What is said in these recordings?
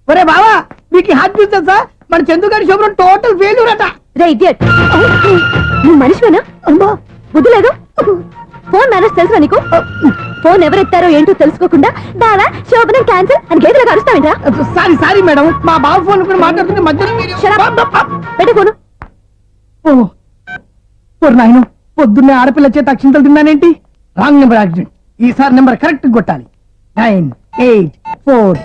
ఒరే బావా మీకు హార్ట్ న్యూస్ తెలుసా? మన చందుగారి శుభ్రం టోటల్ ఫెయిల్యూర్ అట. రే ఇడియట్, నువ్వు మనిషివేనా? అమ్మా బుద్ధి లేదు. ఫోన్ మేనేజ్ తెలుసా నీకు? ఫోన్ ఎవరెత్తారో ఏంటో తెలుసుకోకుండా బావా శోభనం క్యాన్సిల్ అని గేదెలకు అరుస్తావేంట్రా? సారీ సారీ మేడం, మా బావ ఫోన్ కూడా మాట్లాడుతుంటే మధ్యలో మీరు- పెట్టే ఫోను. నాయన పొద్దున్నే ఆడపిల్ల చేత అక్షింతలు తిన్నానేంటి? Wrong number accident. ఈసారి నెంబర్ కరెక్ట్ కొట్టాలి. 984.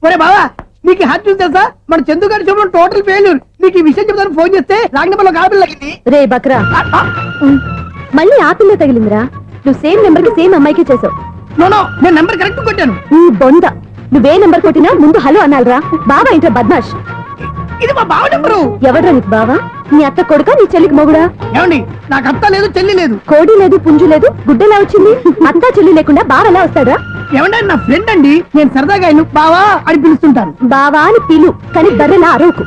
ఒరే బావా నీకు హార్ట్ న్యూస్ తెలుసా? మన చందు గారి శుభ్రం టోటల్ ఫెయిల్యూర్. నీకు ఈ విషయం చెప్తాను ఫోన్ చేస్తే రాంగ్ నెంబర్ లో ఆడపిల్ల తగ్గింది. రే బక్రా, మళ్ళీ ఆ పిల్ల తగిలిందిరా. నువ్వు సేమ్ నెంబర్ కి సేమ్ అమ్మాయికి చేసావు. నో నేను నెంబర్ కరెక్ట్ కొట్టాను. ఈ బొంద నువ్వే నెంబర్ కొట్టినా ముందు హలో అనాలిరా. బావా ఇంట్లో బద్మాష్. ఇది మా బావ నెంబరు. ఎవడ్రా నీకు బావా? నీ అత్త కొడుక, నీ చెల్లికి మొగుడా? ఏమండి నాకు అత్త లేదు చెల్లి లేదు. కోడి లేదు పుంజు లేదు, గుడ్డెలా వచ్చింది? అత్త చెల్లి లేకుండా బావ ఎలా వస్తాడా? ఏమండి నా ఫ్రెండ్ అండి, నేను సరదాగా ఆయన బావా అని పిలుస్తుంటాను. బావా అని పిలు, కానీ బర్రెలా అరవకు.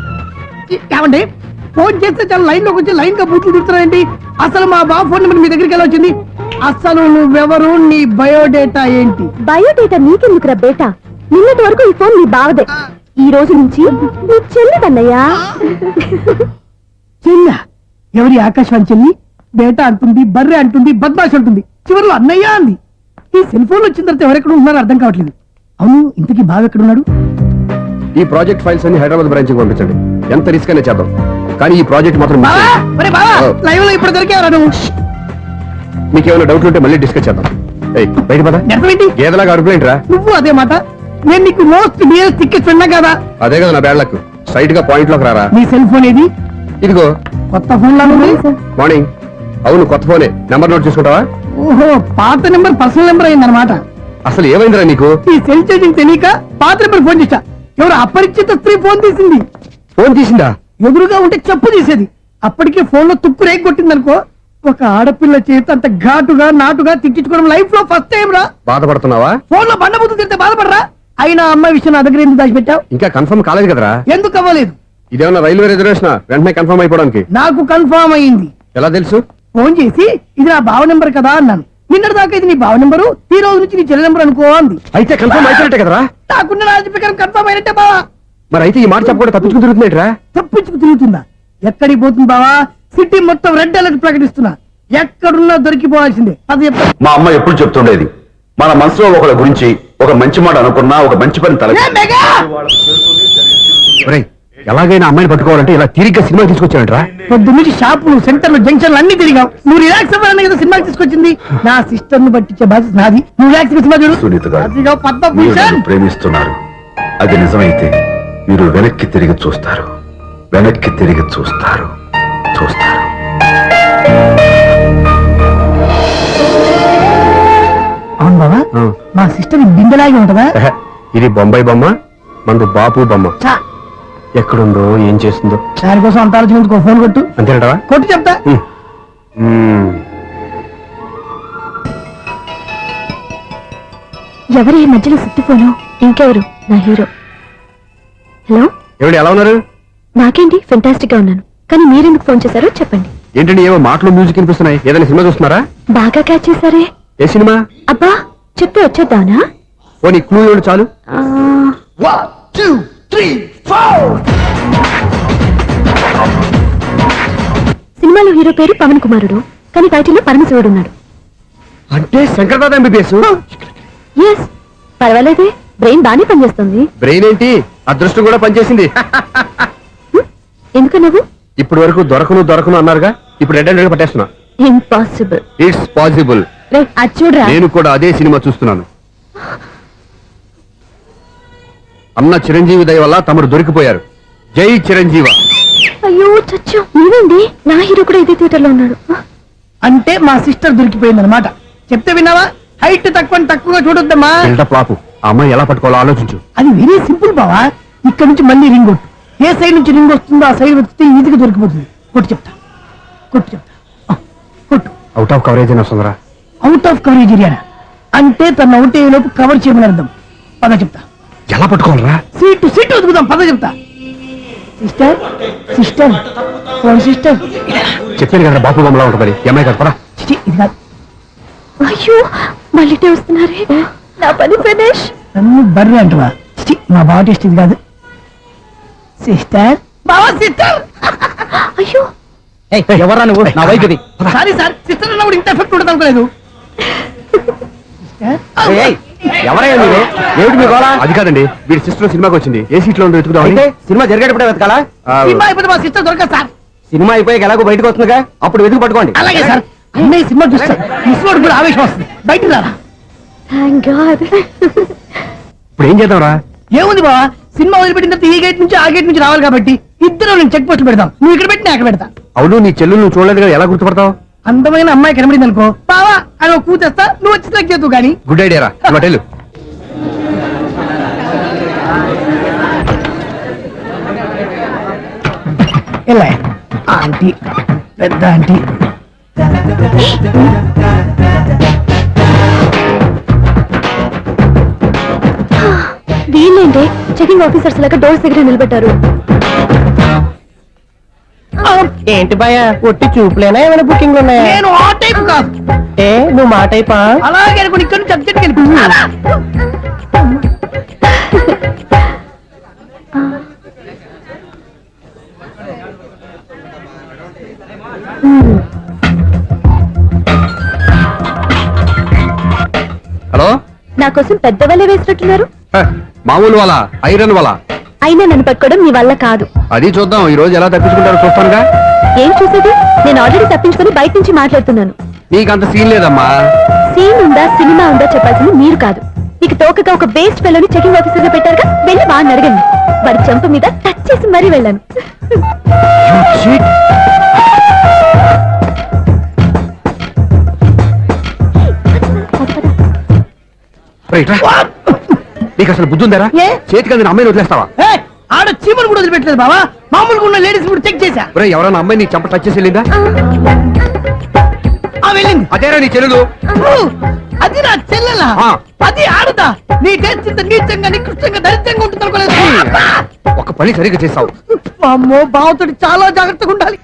ఏమండి ఫోన్ చేస్తే చాలా లైన్ లోకి వచ్చి లైన్ గా బూతులు తిడుతున్నారండి. అసలు మా బావ ఫోన్ నెంబర్ మీ దగ్గరికి ఎలా వచ్చింది? అసలు నువ్వెవరు, నీ బయోడేటా ఏంటి? బయోడేటా నీకెందుకురా బేటా? నిన్నటి వరకు ఈ ఫోన్ నీ బావదే. ఈ రోజు నుంచి నీ చెల్లిదన్నయ్యా. చెల్ల ఎవరి? ఆకాశవాణి చెల్లి. బేటా అంటుంది, బర్రె అంటుంది, బద్మాష్ అంటుంది, చివరిలో అన్నయ్య అంది. ఈ సెల్ ఫోన్ వచ్చిన తర్వాత ఎవరెక్కడ ఉన్నారో అర్థం కావట్లేదు. అవును ఇంతకీ బావ ఎక్కడున్నాడు? ఈ ప్రాజెక్ట్ ఫైల్స్ అన్ని హైదరాబాద్ బ్రాంచ్ కి పంపించండి. ఎంత రిస్క్ అయినా చేద్దాం, కానీ ఈ ప్రాజెక్ట్ మాత్రం miss చేయొద్దు. లైవ్ లో ఇప్పుడు దొరికేవరా నువ్వు? మీకేమైనా డౌట్ ఉంటే మళ్ళీ డిస్కస్ చేద్దాం. బయట పద. నిజమేంటి? గేదలాగా అరుపులేంట్రా? నువ్వు అదే మాట. నేను నీకు మోస్ట్ డియర్ టికెట్స్ విన్నా కదా. అదే కదా నా బ్యాడ్ లక్. స్ట్రైట్ గా పాయింట్ లోకి రారా. నీ సెల్ ఫోన్ ఏది? ఇదిగో కొత్త ఫోన్ లా ఉంది. మార్నింగ్. అవును కొత్త ఫోనే. నెంబర్ నోట్ చేసుకుంటావా? ఓహో పాత నెంబర్ పర్సనల్ నెంబర్ అయిందన్నమాట. అసలు ఏమైందిరా నీకు? ఈ సెల్ చేసింగ్ తెలియక పాత నెంబర్ ఫోన్ చేశా. ఎవరు అపరిచిత స్త్రీ ఫోన్ తీసింది. ఫోన్ తీసిందా? ఎదురుగా ఉంటే చెప్పు తీసేది. అప్పటికే ఫోన్ లో తుక్కు రేగి కొట్టింది అనుకో. ఒక ఆడపిల్ల చేత అంత ఘాటుగా నాటుగా తిట్టించుకోవడం లైఫ్ లో ఫస్ట్ టైం రా. బాధపడుతున్నావా? ఫోన్ లో బండబుద్ధి తింటే బాధపడరా? అయినా అమ్మాయి విషయం నా దగ్గర ఎందుకు దాచిపెట్టావు? ఇంకా కన్ఫర్మ్ కాలేదు కదరా. ఎందుకు అవ్వలేదు? ఇదేమన్నా రైల్వే రిజర్వేషన్? వెంటనే కన్ఫర్మ్ అయిపోవడానికి. నాకు కన్ఫర్మ్ అయింది. ఎలా తెలుసు? ఫోన్ చేసి ఇది నా బావ నెంబర్ కదా అన్నాను. నిన్నటి దాకా ఇది నీ బావ నెంబరు, ఈ రోజు నుంచి నీ చెల్లి నెంబర్ అనుకో అంది. అయితే కన్ఫర్మ్ అయిపోయినట్టే కదరా. నాకున్న రాజు ప్రకారం కన్ఫర్మ్ అయినట్టే బావా. మరి అయితే ఈ మాట చెప్పకుండా తప్పించుకుని తిరుగుతున్నట్రా? తప్పించుకు తిరుగుతుందా? ఎక్కడికి పోతుంది బావా? సిటీ మొత్తం రెడ్ అలర్ట్ ప్రకటిస్తున్నా. ఎక్కడున్నా దొరికిపోవాల్సిందే. అది మా అమ్మ ఎప్పుడు చెప్తుండేది, మన మనసులో ఒకళ్ళ గురించి ఒక మంచి మాట అనుకున్నా, ఒక మంచి పని తల ఎలాగైనా అమ్మాయిని పట్టుకోవాలంటే ఇలా తిరిగ్గా సినిమా తీసుకొచ్చాడంట్రా. పొద్దు నుంచి షాపులు, సెంటర్లు, జంక్షన్లు అన్ని తిరిగావు. నువ్వు రిలాక్స్ అవ్వాలని కదా సినిమాకి తీసుకొచ్చింది. నా సిస్టర్ ను పట్టించే బాధ్యత నాది. నువ్వు రిలాక్స్ సినిమా చూడు. సునీత గారు, అదిగో మీరు పద్మభూషణ్. నన్ను ప్రేమిస్తున్నారు. అది నిజమైతే మీరు వెనక్కి తిరిగి చూస్తారు, వెనక్కి తిరిగి చూస్తారు, చూస్తారు. అవును బాబా, మా సిస్టర్ బిందెలాగే ఉంటదా? ఇది బొంబాయి బొమ్మ, మందు బాపు బొమ్మ. చా, ఎక్కడుందో ఏం చేస్తుందో దానికోసం అంత ఆలోచించుకో. ఫోన్ కొట్టు. అంతేనటవా? కొట్టు చెప్తా. ఎవరు ఈ మధ్యలో సుత్తి ఫోను? ఇంకెవరు? నా హీరో. హలో, ఎవడు ఎలా ఉన్నారు? నాకేంటి ఫెంటాస్టిక్ గా ఉన్నాను, కానీ మీరెందుకు ఫోన్ చేశారో చెప్పండి. ఏంటండి ఏమో మాటలు మ్యూజిక్ వినిపిస్తున్నాయి. ఏదైనా సినిమా చూస్తున్నారా? బాగా క్యాచ్ చేశారే. ఏ సినిమా? అబ్బా చెప్తే వచ్చేద్దానా? ఓ నీ క్లూ ఇవ్వండి చాలు. 1 2 3 4. సినిమాలో హీరో పేరు పవన్ కుమారుడు, కానీ టైటిల్లో పరమశివుడు ఉన్నాడు. అంటే శంకర్దాద ఎంబీబీఎస్. ఎస్, పర్వాలేదే, బ్రెయిన్ బానే పనిచేస్తుంది. బ్రెయిన్ ఏంటి, అదృష్టం కూడా పనిచేసింది. ఎందుకు నువ్వు? ఇప్పటి వరకు దొరకను అన్నారుగా, ఇప్పుడు రెడ్ అండ్ పట్టేస్తున్నా. ఇంపాసిబుల్. It's possible. అది చూడరా. నేను కూడా అదే సినిమా చూస్తున్నాను. అన్న చిరంజీవి దయ వల్ల తమరు దొరికిపోయారు. జై చిరంజీవ. అయ్యో చచ్చా, నీవేండి? నా హీరో కూడా ఇదే థియేటర్ లో ఉన్నాడు. అంటే మా సిస్టర్ దొరికిపోయింది అనమాట. చెప్తే విన్నావా? హైట్ తక్కువగా చూడొద్దమ్మా. పాపు ఆ అమ్మాయి ఎలా పట్టుకోవాలో ఆలోచించు. అది వెరీ సింపుల్ బావా. ఇక్కడ నుంచి మళ్ళీ రింగ్ కొట్టు. ఏ సైడ్ నుంచి రింగ్ వస్తుందో ఆ సైడ్ వస్తే ఈజీగా దొరికిపోతుంది. కొట్టు చెప్తా. కొట్టు. అవుట్ ఆఫ్ కవరేజ్ అని వస్తుందిరా. అవుట్ ఆఫ్ కవరేజ్ ఏరియా అంటే తన అవుట్ అయ్యే లోపు కవర్ చేయమని అర్థం. పద చెప్తా. ఎలా పట్టుకోవాలరా? సీటు వదుకుదాం. పద చెప్తా. సిస్టర్ చెప్పాను కదా బాపు బొమ్మలా ఉంటుంది. అమ్మాయి కదా పరా. ఇది కాదు. అయ్యో మళ్ళీ వస్తున్నారే, నా పని ఫినిష్. నన్ను బర్రె అంటవా? చిచి మా బావ టేస్ట్ ఇది కాదు. సిస్టర్ బావా సిస్టర్. అయ్యో ఎవరా నువ్వు? నా వైఫ్ ఇది. సారీ సార్, సిస్టర్ అన్నప్పుడు ఇంత ఎఫెక్ట్ ఉండదు అనుకోలేదు. ఎవరయ్యా నువ్వు? ఏమిటి మీ గోళ? అది కాదండి, వీడి సిస్టర్ సినిమాకి వచ్చింది. ఏ సీట్ లో ఉందో వెతుకుదామని. అయితే సినిమా జరిగేటప్పుడే వెతకాలా? సినిమా అయిపోతే మా సిస్టర్ దొరకదు సార్. సినిమా అయిపోయాక ఎలాగో బయటకు వస్తుందిగా, అప్పుడు వెతుకు పట్టుకోండి. అలాగే సార్, అన్నయ్య సినిమా చూస్తారు, మిస్వాడు కూడా ఆవేశం వస్తుంది. బయట రారా. Thank God. ఇప్పుడు ఏం చేద్దాంరా? ఏముంది బావా, సినిమా వదిలిపెట్టిన తర్వాత ఈ గేట్ నుంచి ఆ గేట్ నుంచి రావాలి కాబట్టి ఇద్దరు నేను చెక్ పోస్ట్ పెడతాం. నువ్వు ఇక్కడ పెట్టి నేను అక్కడ పెడతా. అవును, నీ చెల్లు నువ్వు చూడలేదు కదా, ఎలా గుర్తుపడతావు? అందమైన అమ్మాయి కనబడింది అనుకో బావా అని ఒక కూతేస్తా, నువ్వు వచ్చి సెలెక్ట్ చేద్దు కానీ. గుడ్ ఐడియా రా, హోటల్. ఇలా ఆంటీ, పెద్ద ఆంటీ. వీళ్ళేంటి చెకింగ్ ఆఫీసర్స్ లాగా డోర్స్ దగ్గర నిలబెట్టారు. ఏంటి భయ, ఒట్టి చూపులేనా ఏమైనా బుకింగ్ ఉన్నాయా? నేను ఆ టైప్ కాదు. ఏ నువ్వు మాట అయిపా? అలాగే అనుకుని ఇక్కడ నుంచి అర్జెంట్కి వెళ్ళిపోతున్నా. హలో, నా కోసం పెద్ద వలే వేసినట్టున్నారు. మామూలు వాళ్ళ ఐరన్ వాళ్ళ. అయినా నన్ను పట్టుకోవడం మీ వల్ల కాదు. అది చూద్దాం, ఈ రోజు ఎలా తప్పించుకుంటారో చూస్తానుగా. ఏం చూసేది? నేను ఆల్రెడీ తప్పించుకొని బయట నుంచి మాట్లాడుతున్నాను. నీకంత సీన్ లేదమ్మా. సీన్ ఉందా సినిమా ఉందా చెప్పాల్సింది మీరు కాదు. మీకు తోకగా ఒక బేస్ట్ ఫెలోని చెకింగ్ ఆఫీసర్ గా పెట్టారుగా, వెళ్ళి వాడిని అడగండి. వాడి చెంప మీద టచ్ చేసి మరీ వెళ్ళాను. నీకు అసలు బుద్ధి ఉందారా? ఏ? చేతికి అందిన అమ్మాయిని వదిలేస్తావా? ఏయ్, ఆడ చీమలు కూడా వదిలిపెట్టలేదు బావా. మామూలుగా ఉన్న లేడీస్ కూడా చెక్ చేశా. ఒరే, ఎవరైనా అమ్మాయి నీ చంప టచ్ చేసి వెళ్ళిందా? ఆ వెళ్ళింది. అదేరా నీ చెల్లెలు. అది నా చెల్లెలా? ఆ. అది ఆడదా? నీ టేస్ట్ ఇంత నీచంగా నికృష్టంగా దరిద్రంగా ఉంటుంది అనుకోలేదు. ఒక పని సరిగ్గా చేస్తావు. అమ్మో, బావతోటి చాలా జాగ్రత్తగా ఉండాలి.